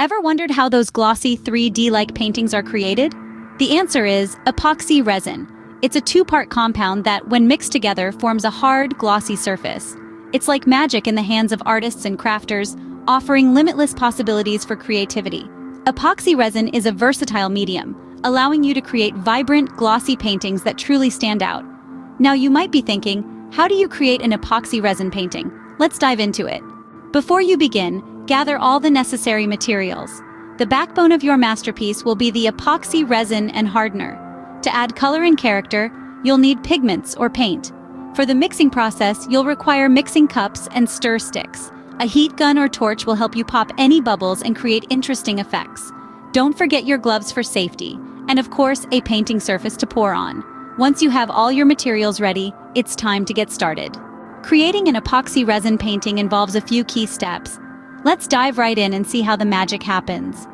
Ever wondered how those glossy 3D-like paintings are created? The answer is epoxy resin. It's a two-part compound that, when mixed together, forms a hard, glossy surface. It's like magic in the hands of artists and crafters, offering limitless possibilities for creativity. Epoxy resin is a versatile medium, allowing you to create vibrant, glossy paintings that truly stand out. Now you might be thinking, how do you create an epoxy resin painting? Let's dive into it. Before you begin, gather all the necessary materials. The backbone of your masterpiece will be the epoxy resin and hardener. To add color and character, you'll need pigments or paint. For the mixing process, you'll require mixing cups and stir sticks. A heat gun or torch will help you pop any bubbles and create interesting effects. Don't forget your gloves for safety, and of course, a painting surface to pour on. Once you have all your materials ready, it's time to get started. Creating an epoxy resin painting involves a few key steps. Let's dive right in and see how the magic happens.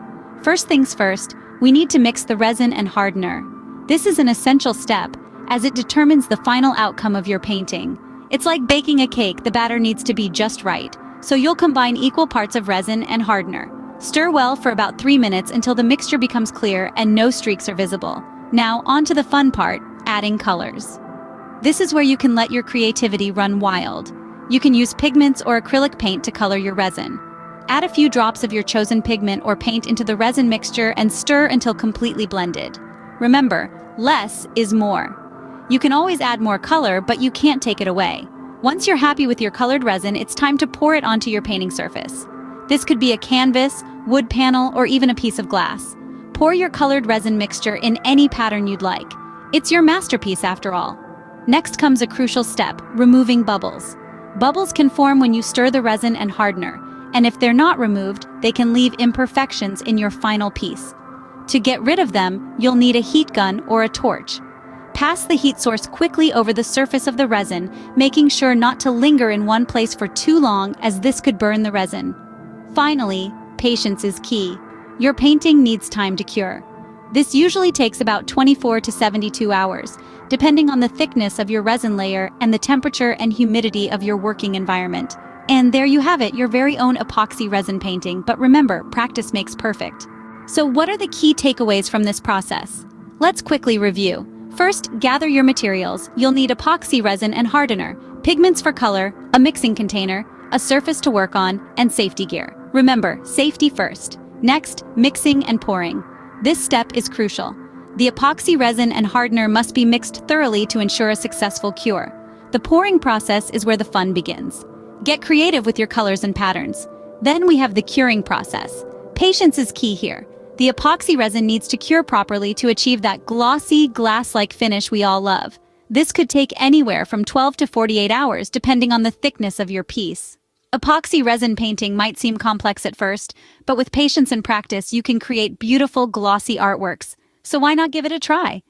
First things first, we need to mix the resin and hardener. This is an essential step, as it determines the final outcome of your painting. It's like baking a cake, the batter needs to be just right. So you'll combine equal parts of resin and hardener. Stir well for about 3 minutes until the mixture becomes clear and no streaks are visible. Now, on to the fun part, adding colors. This is where you can let your creativity run wild. You can use pigments or acrylic paint to color your resin. Add a few drops of your chosen pigment or paint into the resin mixture and stir until completely blended. Remember, less is more. You can always add more color, but you can't take it away. Once you're happy with your colored resin, it's time to pour it onto your painting surface. This could be a canvas, wood panel, or even a piece of glass. Pour your colored resin mixture in any pattern you'd like. It's your masterpiece after all. Next comes a crucial step, removing bubbles. Bubbles can form when you stir the resin and hardener, and if they're not removed, they can leave imperfections in your final piece. To get rid of them, you'll need a heat gun or a torch. Pass the heat source quickly over the surface of the resin, making sure not to linger in one place for too long, as this could burn the resin. Finally, patience is key. Your painting needs time to cure. This usually takes about 24 to 72 hours, depending on the thickness of your resin layer and the temperature and humidity of your working environment. And there you have it, your very own epoxy resin painting. But remember, practice makes perfect. So what are the key takeaways from this process? Let's quickly review. First, gather your materials. You'll need epoxy resin and hardener, pigments for color, a mixing container, a surface to work on, and safety gear. Remember, safety first. Next, mixing and pouring. This step is crucial. The epoxy resin and hardener must be mixed thoroughly to ensure a successful cure. The pouring process is where the fun begins. Get creative with your colors and patterns. Then we have the curing process. Patience is key here. The epoxy resin needs to cure properly to achieve that glossy, glass-like finish we all love. This could take anywhere from 12 to 48 hours, depending on the thickness of your piece. Epoxy resin painting might seem complex at first, but with patience and practice, you can create beautiful, glossy artworks. So why not give it a try?